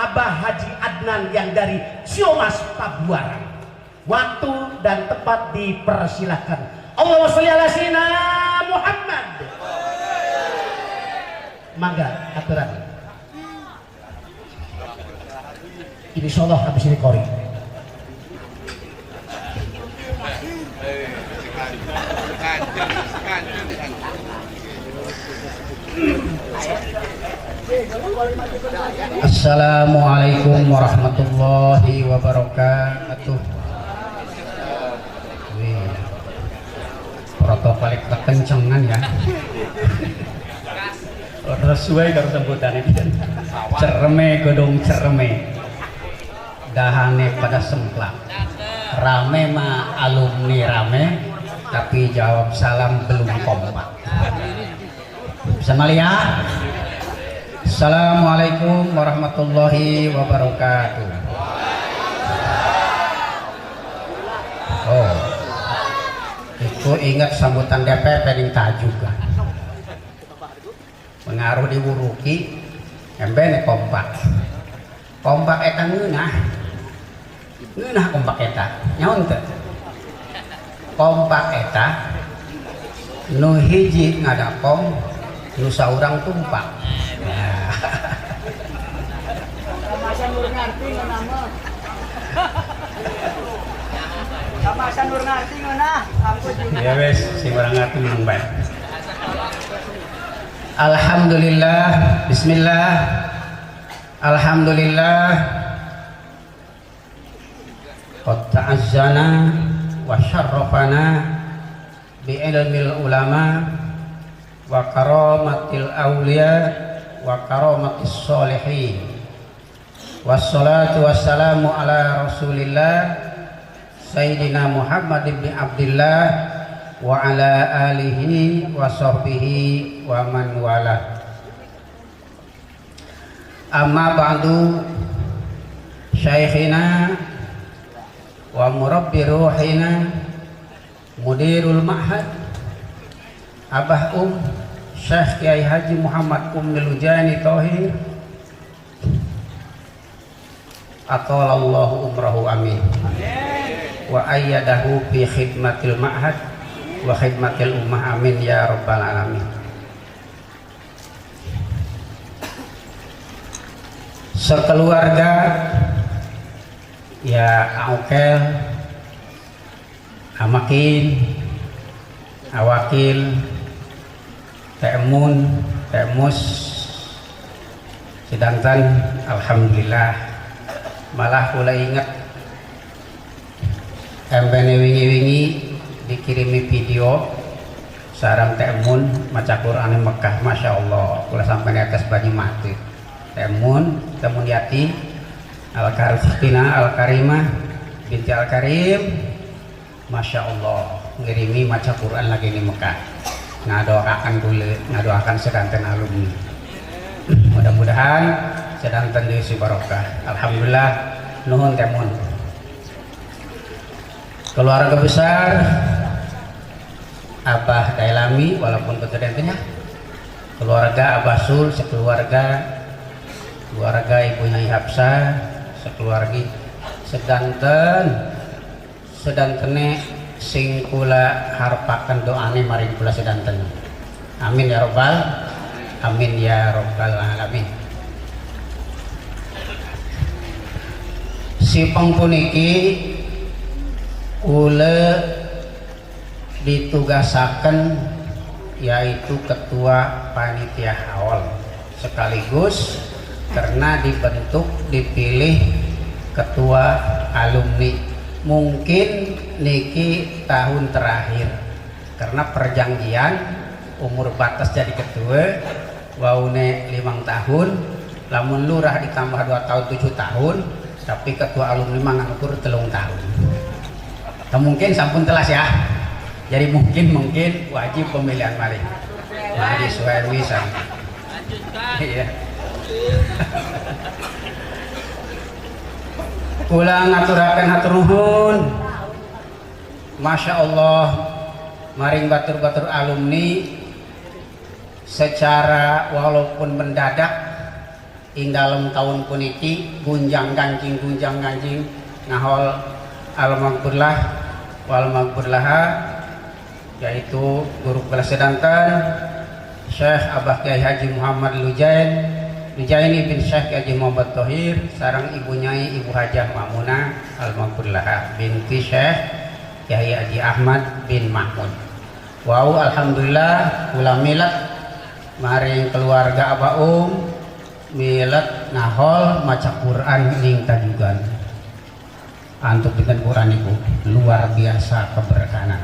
Abah Haji Adnan yang dari Siomas Pabuaran. Waktu dan tempat dipersilakan. Allahumma sholli ala sayyidina Muhammad. Mangga aturan. Insyaallah habis ini kori. Assalamualaikum warahmatullahi wabarakatuh. Wih, protokol kekencengan ya. Sesuai karo sebutan ini. Cereme gedung cereme. Dahane pada semplak. Rame mah alumni rame, tapi jawab salam belum kompak. Bisa melihat? Assalamualaikum warahmatullahi wabarakatuh. Oh, itu ingat sambutan DPP Ninta juga. Pengaruh diwuruki, embene kompak. Kompak eta ngeunah kompak eta, nyaon teh? Kompak eta nu hiji ngadapom, nu saurang tumpak. Kamasan nur ngarti nama. Kamasan nur ngarti ngana. Ampun juga. Ya wes, si orang ngarti menang baik. Alhamdulillah, bismillah. Alhamdulillah. Qad ta'azzana wa syarrafana bi ilmil ulama wa karamatil awliya wa karamatis sholihin. Wassalatu wassalamu ala rasulillah Sayyidina Muhammad ibn Abdillah wa ala alihi wa sahbihi wa man wala. Amma ba'du, syaikhina wa murabbi ruhina mudirul ma'had Abah Syekh Kiai Haji Muhammad Lujani Thohir atolallahu umrahu amin wa ayyadahu fi khidmatil ma'had wa khidmatil ummah amin ya rabbal alamin. Sekeluarga ya Aukel, Amakin, Awakil, Temun, Temus, sedangkan alhamdulillah malah mulai ingat embene wingi-wingi dikirimi video sarang Temun maca Quran Mekah, masya Allah kula sampai atas banyu mati. Temun Yati Al-Karimah Al-Karimah binti Al-Karim, masya Allah ngirimi maca Quran lagi di Mekah. Ngadoakan dulu, ngadoakan sedanten alumni. Mudah-mudahan sedanten diisi barokah. Alhamdulillah, nuhun Temun. Keluarga besar Abah Dailami walaupun kemudiannya keluarga Abah Sul sekeluarga, keluarga Ibu Nyai Hapsah sekeluarga, sedantene sing kula harepaken doane maring kula sedanten. Amin ya robbal alamin. Si pengpuniki kula ditugasaken yaitu ketua panitia awal sekaligus karena dibentuk dipilih ketua alumni. Mungkin niki tahun terakhir karena perjanjian umur batas jadi ketua waune 5 tahun, lamun lurah ditambah 2 tahun 7 tahun, tapi ketua alumni mangukur 3 tahun. Mungkin sampun telas ya, jadi mungkin wajib pemilihan malih. Nah disuai wisan. Iya. Kula ngaturaken hatur nuhun. Masya Allah maring batur-batur alumni secara walaupun mendadak ing dalam tahun puniki gunjang ganjing ngahol al-maghfirlah wal maghfirlaha, yaitu guru kelas sedanten Syekh Abah Kiai Haji Muhammad Lujaini bin Syekh Haji Muhammad Thohir sarang ibunya Ibu Hajah Mamunah al-maghfirlaha binti Syekh Kiai Haji Ahmad bin Mahmud. Wow, alhamdulillah ulah milat maring keluarga Abah milat nahol maca Quran ning tajugan. Antuk dengan Quran itu luar biasa keberkahan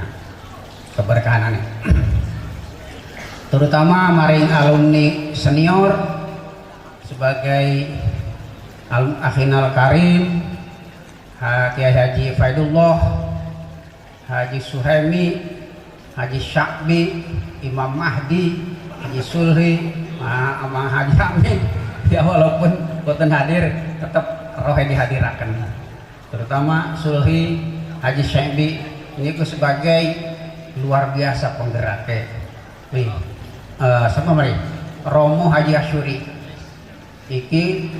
terutama maring alumni senior sebagai Akhinal Karim Kiai Haji Faidullah, Haji Suhaimi, Haji Syakbi, Imam Mahdi, Haji Sulhi, sama Haji Hamid, ya walaupun boten hadir tetap roh dihadirakan, terutama Sulhi, Haji Syakbi ini sebagai luar biasa penggeraknya. Nih, sama mari Romo Haji Asyuri iki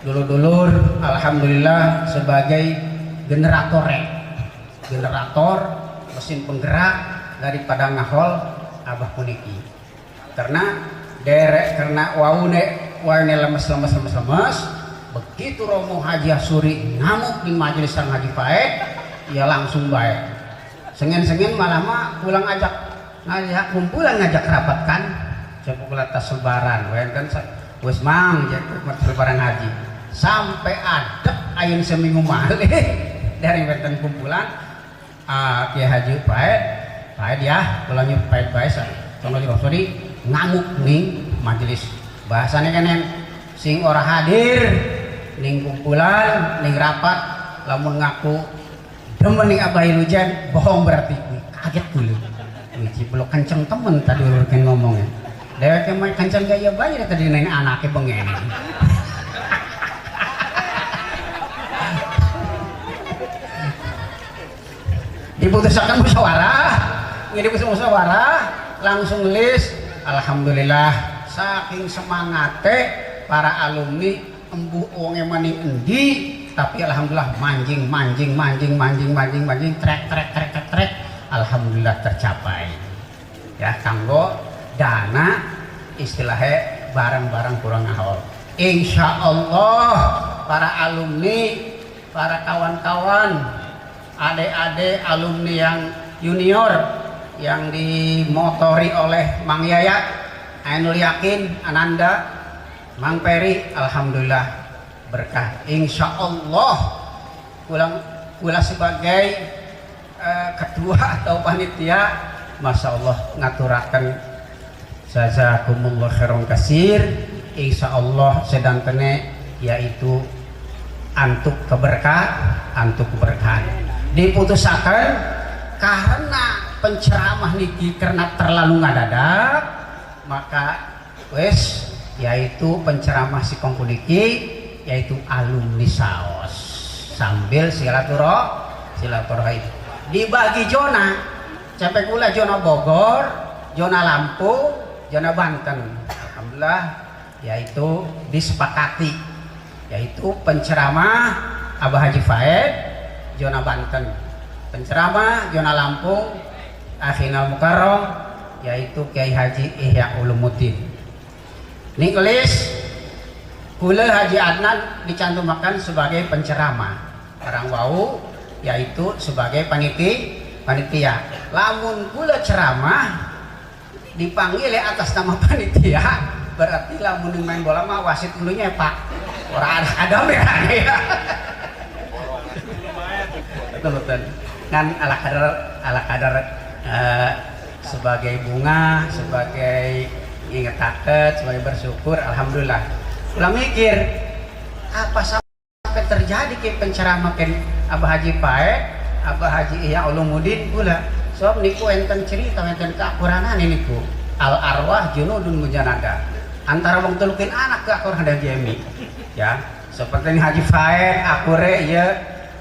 dulur-dulur alhamdulillah sebagai generator mesin penggerak daripada ngahol Abah puniki, karena waune lemes begitu Romo Haji Asyuri ngamuk di majelis sang Haji Faed ya langsung baik sengen malah mah pulang ngajak kumpulan ngajak rapat kan coba tas lebaran kan wes mang lebaran haji sampai adep ayeuna seminggu malih dari wenten kumpulan Kiai Haji Faed ya ulah nyup Faed bae contoh di ngamuk ning majelis bahasanya kan yang sing ora hadir ning kumpulan ning rapat lamun ngaku demen ning Abah Lujan bohong berarti kaget dulu wiji belum kenceng temen tadi urutkan ngomongnya dewek yang main kenceng gaya bayi tadi neng anaknya bengene diputuskan musyawarah langsung list. Alhamdulillah saking semangatnya para alumni embuh wonge maning endi tapi alhamdulillah manjing trek alhamdulillah tercapai ya kanggo dana istilahnya barang-barang kurang ngahol. Insya Allah para alumni, para kawan-kawan, adik-adik alumni yang junior yang dimotori oleh Mang Yayat, Ainul Yakin, Ananda, Mang Peri, alhamdulillah berkah. Insya Allah kula sebagai ketua atau panitia, masya Allah ngaturakan jazakumullah khairan kasir. Insya Allah sedangkene yaitu antuk keberkahan diputusakan karena penceramah niki karena terlalu ngadadak maka wes yaitu penceramah si kongkuniki yaitu alumni saos sambil silaturahim dibagi zona sampai kula zona Bogor, zona Lampung, zona Banten. Alhamdulillah yaitu disepakati yaitu penceramah Abah Haji Faed zona Banten, penceramah zona Lampung Akhinal Mukarram yaitu Kiai Haji Ihya Ulumuddin. Ningkelis kula Haji Adnan dicantumkan sebagai penceramah orang wau yaitu sebagai panitia. Lamun kula ceramah dipanggil atas nama panitia berarti lamun main bola mah wasit dulunya Pak orang ada merah ya betul kan ala kadar sebagai bunga sebagai inget taket sebagai bersyukur alhamdulillah ulah mikir apa sampai terjadi ke penceramah ke Abah Haji Faed Abah Haji Ihya Ulumuddin pula sob niku enten cerita enten keakuranan niku al arwah junudun mujanada antara wong tulukin anak ke akur ada jemi ya seperti ini Haji Faed akure ya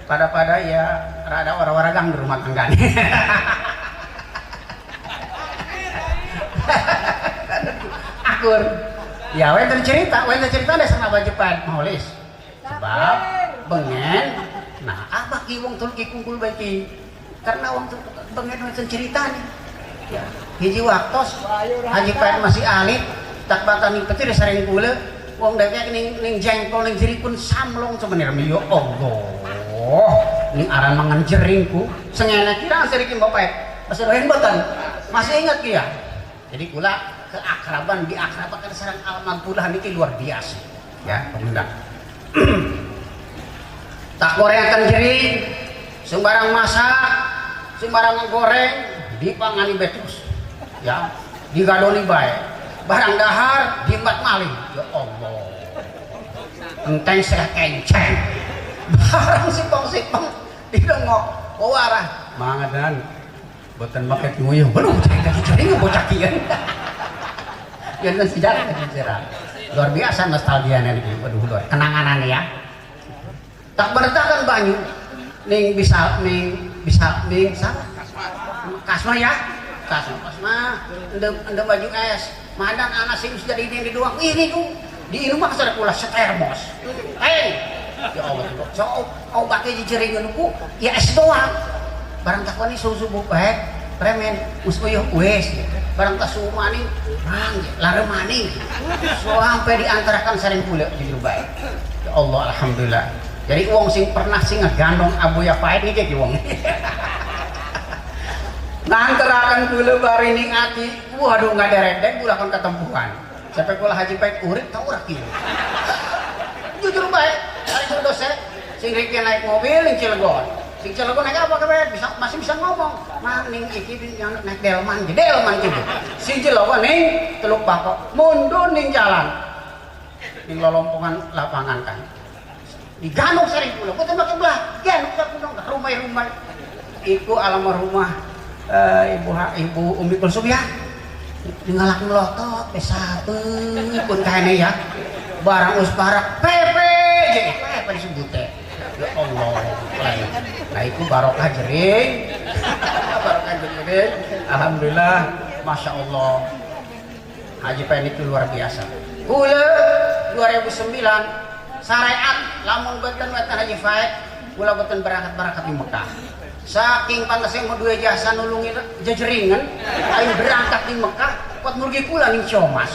pada ya rada orang-orang di rumah tangga nih Ya wenten cerita deh sama Jepan maulis. Sebab bengen nah abah ki wong tuluy kumpul bae ki. Karena wong bengen wenten cerita nih. Ya, hiji waktos Haji Pait masih alit tak bakal ning petir sareng kula wong dewek ning jengkol ning jeripun samlong sebenarnya ya Allah. Ning aran mangan jeringku sengene kira sareng Bapak masih doyan boten masih ingat ki ya. Jadi kula keakraban diakrabakan sareng almarhumah niki luar biasa ya pemuda. Tak gorengakan jering sembarang masak sembarang goreng dipangani betus ya digadoni bae barang dahar diembat maling ya Allah enteng saya kenceng barang sipong didengok warah mangadan boten make nguyuh belum cari bocah kieu ya dan sejarah luar biasa nostalgia nih waduh luar kenangan ya tak bertakan banyu ning bisa kasma ya kasma ende baju es madang anak sing sudah di doang ini tuh di rumah kasar kula setermos ya Allah so obatnya jijeringan ku ya es doang barang takwani susu bupek premen usuyuh wes barang tasumani mang lare maning sampai diantarakan sareng kula jujur baik ya Allah alhamdulillah jadi wong sing pernah sing ngegandong Abuya Pait iki ki wong ngantarakan kula bari ning ati waduh ngaderek kula kon ketempuhan sampai kula Haji Pait urip tau ora kieu jujur baik dari dosen sing riki naik mobil ning Cilegon sing Cilegon naik apa kabeh masih bisa ngomong maning iki naik delman gitu sing Cilegon ning Teluk Bako mundur ning jalan ning lolompongan lapangan kan digandung sering kula boten make belah gen rumah iku almarhumah ibu Umi Kulsum ya ngalak melotot sabeun pun kaene ya barang us parak pepe disebut teh ya Allah nah iku barokah jering alhamdulillah masya Allah Haji Pait itu luar biasa kula 2009 syariat lamun boten weten Haji Pait kula boten berangkat di Mekah saking pantasnya mau dua jasa nulungi jejeringan aing berangkat di Mekah pot murgi kula ning Ciomas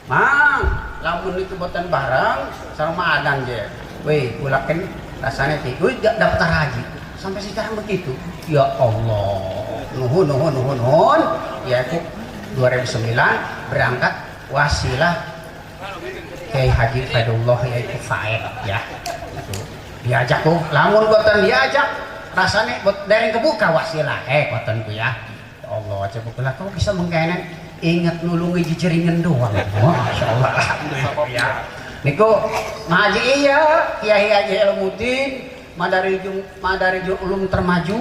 mang lamun itu boten bareng sama adan je weh kula kan rasanya teh daftar haji sampai sekarang begitu ya Allah nuhun ya aku 2009 berangkat wasilah Kiai Haji Faidullah yaitu Faid ya itu diajak ku lamun boten diajak rasanya dari kebuka wasilah boten ku ya Allah coba kula kau bisa mengkene ingat nulungi jejeringan doang masya Allah alhamdulillah ya niku ngaji iya Kiai Haji Ilmuddin Madarijul Ulum termaju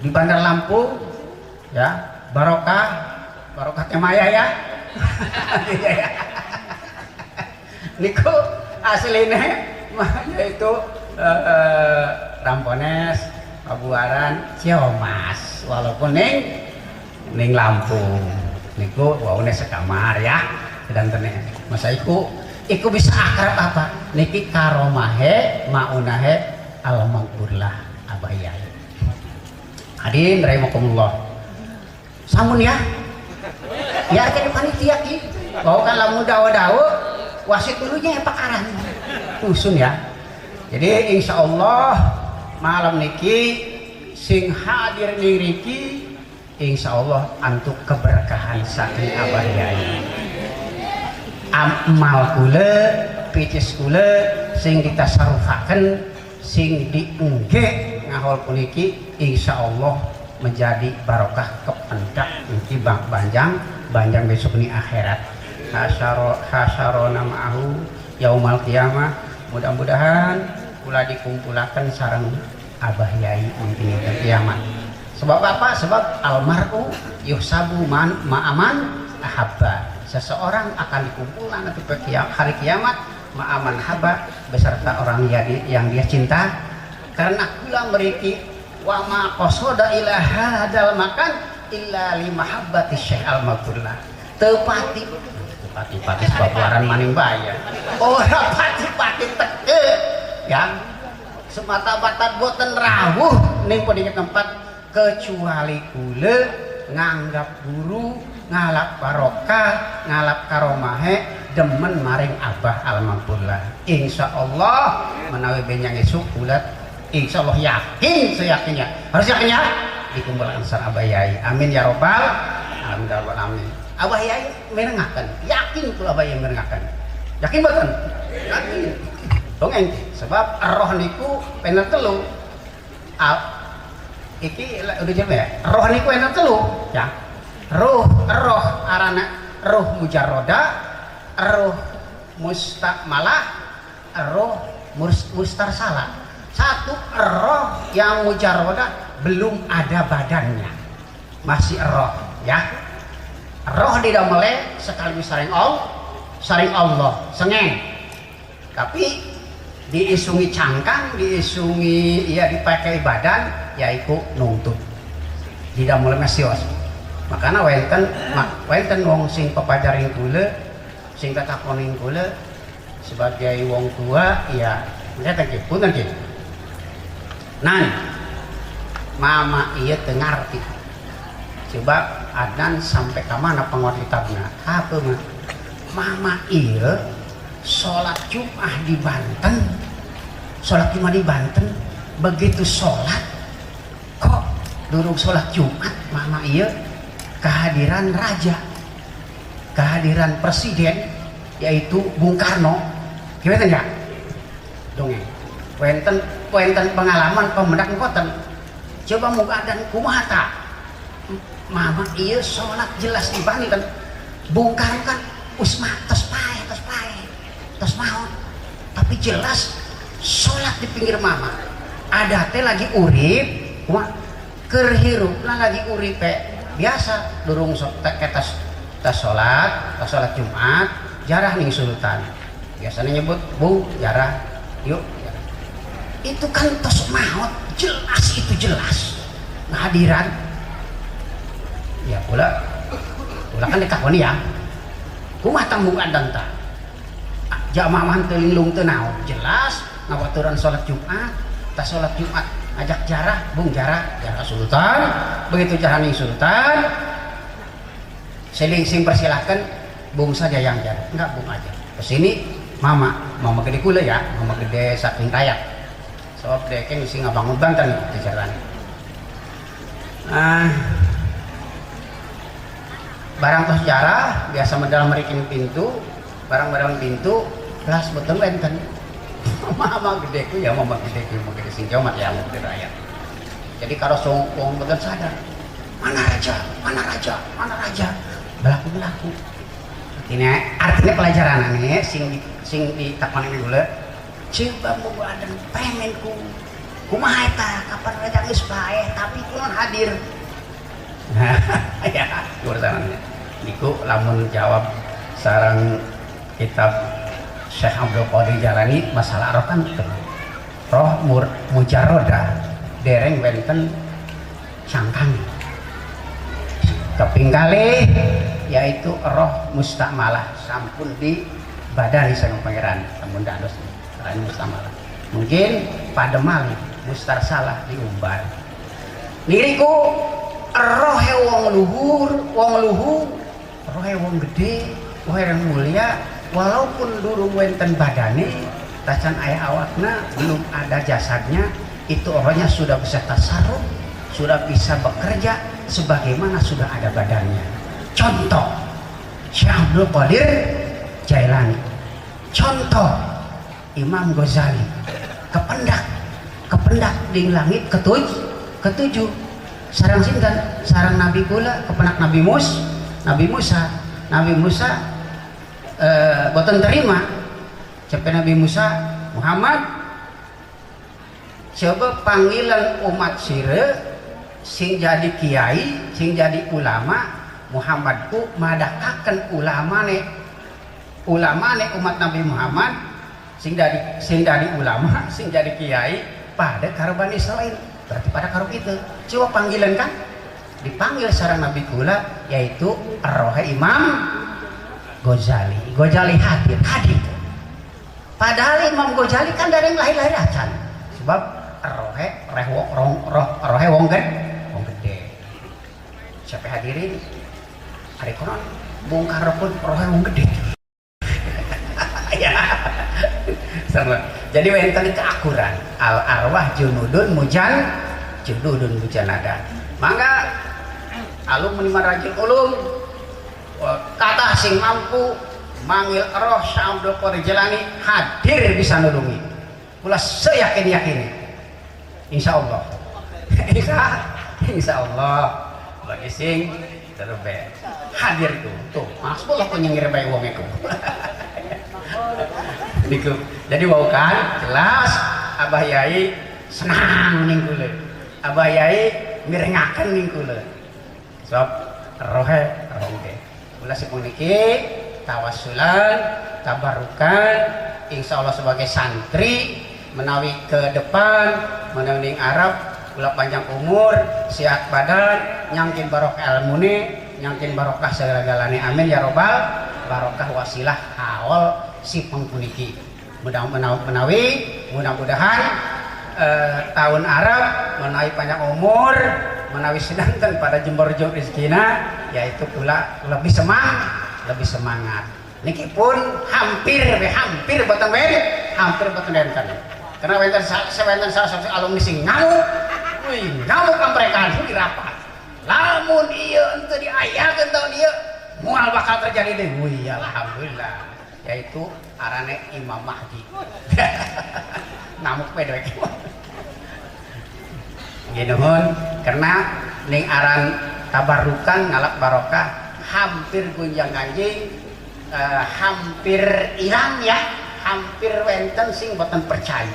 di Bandar Lampung ya barokah temaya ya niku aslinya yaitu Rampones Pabuaran Ciomas walaupun ning Lampung niku waune sekamar ya dan tene masa iku bisa akrab apa niki karomahe maunahe almaghfurlah Abah Yai hadirin rahimakumullah samun ya kan panitia ki bahwa kan lamun dawa-dawa wasit dulunya pak arah usun ya jadi insya Allah malam niki sing hadir niriki insya Allah antuk keberkahan saking Abah Yai amal kula picis kula sing ditasarufaken sing diengge ngahol puniki insya Allah menjadi barokah kependak niki banjang besok ini akhirat hasyarona ma'ahu yaumal qiyamah mudah-mudahan kula dikumpulaken sareng Abah Yai mungkin ke kiamat sebab apa? Sebab almarhum yuhsabu ma'aman ahabba seseorang akan dikumpulkan nanti hari kiamat ma'aman haba beserta orang yang dia cinta karena kula meriki wa ma qasoda ila hadal makan illa li mahabbati syekh al-maghfurlah tepati pati-pati sebabuaran maning bayar. Ora pati-pati teke ya. Semata-mata boten rawuh ning padinya tempat kecuali kula nganggap guru ngalap barokah ngalap karomahe demen maring abah almarhumlah. Insyaallah menawi benjang esuk kula insyaallah yakin seyakinnya harus yakinnya dikumpulkan sareng abah yai. Amin ya robbal alamin. Abah yai merengaken yakin kula abah yai merengaken yakin boten yakin dongeng sebab roh niku pener telu iki udah jelas ya roh niku pener telu ya roh arana roh mujarroda roh mustakmalah roh mustarsalah. Satu roh yang mujarroda belum ada badannya masih roh ya roh di damele sekaligus saring Allah sengeng tapi diisungi cangkang, diisungi ya dipakai badan, yaitu nuntut. Tidak mulai mesios. Makanya wenten wong sing pepajaring kula, sing tatakoning kula sebagai wong tua, ya lihat lagi, punten ki. Nan, mama iya tengarti. Coba adan sampai ke mana pengotitabnya? Apa mah? Mama iya sholat Jumat di Banten, sholat Jumat di Banten, begitu sholat kok durung sholat Jumat mama iya kehadiran raja, kehadiran presiden yaitu Bung Karno. Gimana enggak? Dongeng. Wenten pengalaman pemendak ngoten. Coba muka dan kumaha ta? Mama iya sholat jelas di Banten. Bung Karno kan usmah tos pae terus mau tapi jelas sholat di pinggir mama ada teh lagi urip kerhirup lagi urip biasa durung tas sholat Jumat jarah ning sultan biasanya nyebut bu jarah yuk jarah. Itu kan tos maut jelas itu jelas kehadiran ya pula kan ditakoni ya kumaha tanggung adan ta jamaah telinglung tenau jelas ngawaturan sholat Jumat tas sholat Jumat ajak jarah bung jarah sultan begitu jarah ning sultan sing persilahkan bung saja yang jarah enggak bung aja kesini mama gede kula ya mama gede saking kaya sebab dekeng sing ngabangun Banten di jalan barang tos jarah biasa medal merikin pintu barang-barang pintu kelas betul kan mama gedeku ya mama gedeku mau gede sing jomat ya mau gede rakyat jadi kalau wong betul sadar mana raja belaku ini artinya pelajaran nih sing ditakoni dulu coba mau ada pemenku kumaha eta kapan raja geus bae tapi kunaon hadir ya urusannya niku lamun jawab sareng kitab Syekh Abdul Qadir Jalani masalah roh kan roh mujarroda dereng wenten cangkang keping kali yaitu roh mustakmalah sampun di badan sang pangeran sampun dados mustakmalah mungkin pada mali mustarsalah diumbar niriku roh wong luhur roh wong gede roh yang mulia walaupun durung wenten badane tacan ayah awakna belum ada jasadnya itu rohnya sudah bisa tasarruf sudah bisa bekerja sebagaimana sudah ada badannya. Contoh Syekh Abdul Qadir Jailani, contoh Imam Ghazali, kependak di langit ketujuh sarang sinten sarang Nabi kula kepenak Nabi Musa boten terima sampai Nabi Musa Muhammad coba panggilan umat sire sing jadi kiai sing jadi ulama Muhammadku madakaken ulama ne umat Nabi Muhammad sing dari ulama sing jadi kiai pada karo Bani Israil berarti pada karo itu coba panggilan kan dipanggil sareng Nabi kula yaitu Ar-Rohe Ghazali. Ghazali hadir. Padahal Imam Ghazali kan dari yang lahir acan. Sebab rohe wong gede. Siapa hadirin? Hari konon bongkar pun rohe wong gede. Ya. Sama. Jadi wenten keakuran. Al arwah junudun mujanada. Mangga alum meniman rajin ulum kata sing mampu manggil roh Syabdul Qadir Jilani hadir bisa nulungi. Kula seyakin insya Allah. Insya Allah bagi sing terbe hadir tuh mas boleh penyengir bayi wong itu. Jadi wau kan jelas Abah Yai senang ning kula. Abah Yai mirengaken ning kula. Sebab rohe kula sepuniki tawassulan tabarukan insyaallah sebagai santri menawi ke depan menawi Arab kula panjang umur sehat badan nyangkin barokah ilmune nyangkin barokah segala-galane amin ya robbal barokah wasilah haul si pengpuniki mudah-mudahan tahun Arab menawi panjang umur menawi sedanten pada jember-jember rezekina yaitu pula lebih semangat niki pun hampir boten kan karena wenten salah satu alumni sing ngamuk kamprekan di rapat lamun ieu henteu diayakeun tahun ieu moal bakal terjadi deui alhamdulillah yaitu arane Imam Mahdi. Namuk pedek. Geunuhun karena ning aran tabarukan ngalap barokah hampir gunjang ganjing hampir ilang ya hampir wenten sing boten percaya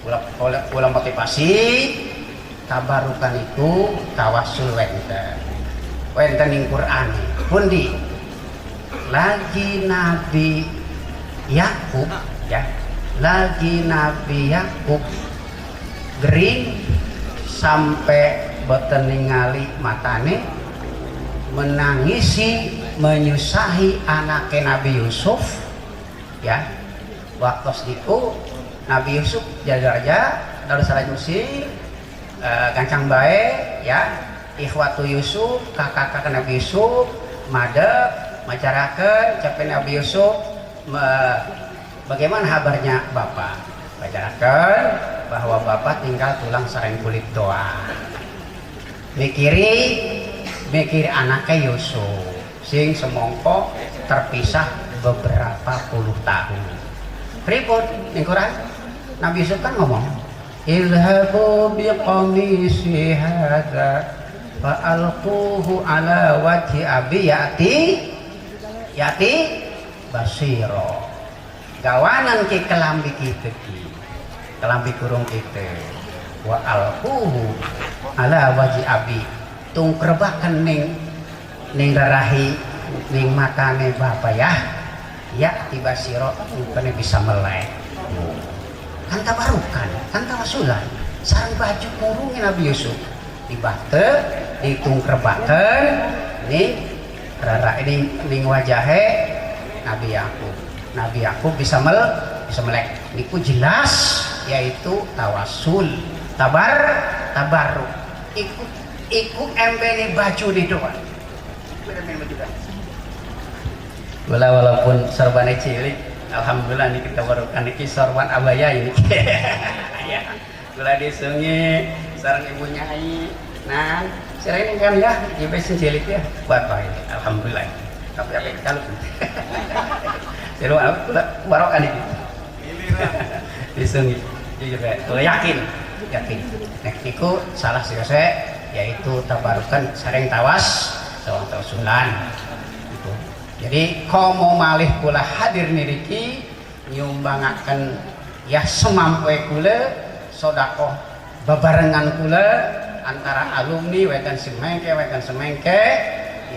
ulah motivasi tabarukan itu tawassul wenten ning Quran pundi lagi Nabi Yakub ya lagi Nabi Yakub gering sampai boten ningali matane menangisi menyusahi anaknya Nabi Yusuf ya waktu itu Nabi Yusuf jaga-jaga dari salah Mesir gancang baik ya ikhwatu Yusuf kakak-kakak Nabi Yusuf madep macarakan capek Nabi Yusuf bagaimana kabarnya Bapak macarakan bahwa Bapak tinggal tulang sareng kulit doang mikiri anaknya Yusuf sing semongko terpisah beberapa puluh tahun pripun ning Quran Nabi Yusuf kan ngomong ilhabu biqamisi hadza fa'alquhu ala wajhi abi yati basiro gawanan ki kelambi kitu ki kelambi kurung kitu wa alquhu ala wajhi abi tung kerbakan ning rarahi ning matane Bapak ya tiba siro bukannya bisa melek kan tabarukan kan tawasulan sareng baju kurungin Nabi Yusuf dibate ditungkerbaken ning rara ning wajahe Nabi Yakub bisa melek niku jelas yaitu tawasul tabarruk ikut empene baju di doang walaupun sorbannya cilik alhamdulillah nih kita barukan niki sorban abaya ini ya gula disungi sareng ibu nyai nah sering kan ya jibesin cilik ya buat baik alhamdulillah tapi apa kalau seru aku barokan ini disungi jujur yakin nek niku salah sih yaitu tabarukan sareng tawasulan gitu. Jadi komo malih kula hadir niriki nyumbangaken ya semampu kula sodakoh bebarengan kula antara alumni wetan semengke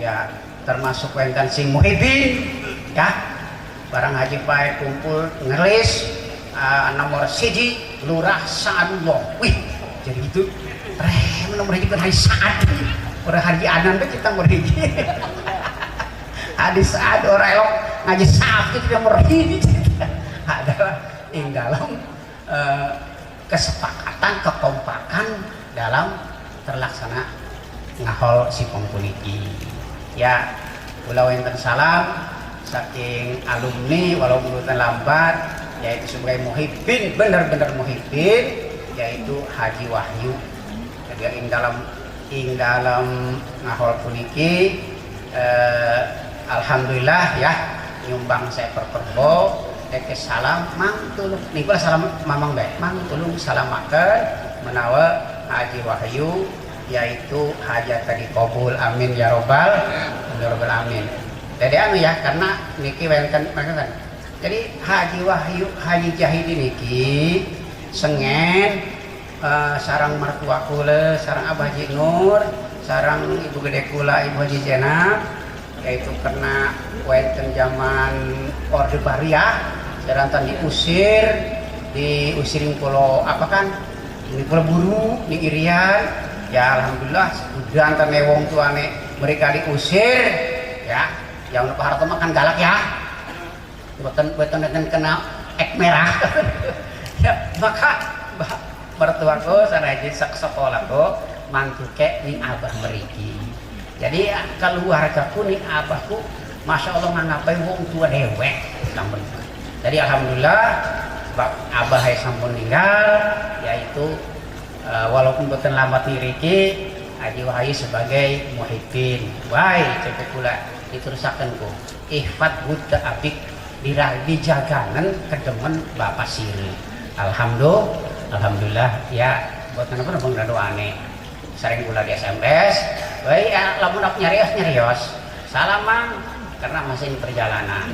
ya termasuk wetan sing muhibin ya barang haji pae kumpul ngelis nomor siji lurah Saadullah wih jadi gitu nomor hiji kan hari saat orang hari anan kita mau hiji hadis ada orang elok ngaji sakit dia merhini adalah ing dalam kesepakatan kekompakan dalam terlaksana ngahol si pengpuniki ya ulah enten salam saking alumni walaupun urutan lambat yaitu sebagai muhibbin benar-benar muhibbin yaitu Haji Wahyu jadi ing dalam ngahol puniki alhamdulillah ya nyumbang saya perperbo deke salam mang tulung niku salam mamang bae mang tulung salamakeun menawa Haji Wahyu yaitu hajat tadi kabul amin ya robbal amin. Jadi anu ya karena niki wenten kan. Jadi Haji Wahyu Haji Jahidi niki sengen sarang mertua kula sarang Abah Haji Nur sarang ibu gede kula Ibu Haji Jenab yaitu karena wenten zaman Orde Baru serantan diusirin pulau apa kan ini pulau buru di Irian ya alhamdulillah udah antar wong tuane mereka diusir ya yang Pak Harto makan galak ya beton kena ek merah ya maka mertuaku sanaji sekolahku mantuke ning abah meriki jadi keluargaku ning abahku masya Allah nganggapai wong tua dewek sampun jadi alhamdulillah abah sampun meninggal yaitu walaupun boten lambat niriki Haji Wahyu sebagai muhibbin baik cepet pula diterusakan ku ihfad buddha abik dijaganan kedemen bapak siri alhamdulillah ya buat apa bang doane sering pula di SMS baik lamun nyarios salamang karena masih di perjalanan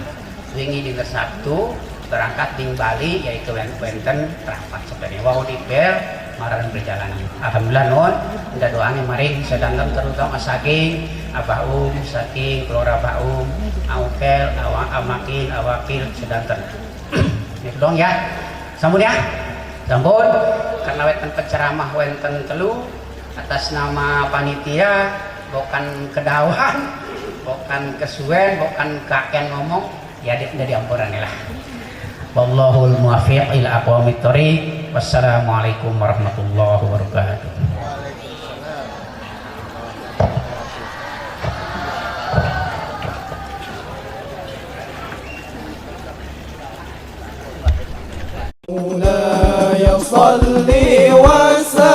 wingi dinten Sabtu berangkat di Bali yaitu wenten rapat sebenarnya wow di bel marahan perjalanan alhamdulillah non udah doanya maring sedangkan terutama saking Abah saking keluarga Abah Aukel Amakin Awakil sedangkan itu dong ya sampun karena wenten penceramah wenten telu atas nama panitia bukan kedawan bukan kesuwen bukan kakek ngomong ya dia diampuran lah wallahul muwaffiq ila aqwamit thoriq wassalamualaikum warahmatullahi wabarakatuh. مولاي صل وسلم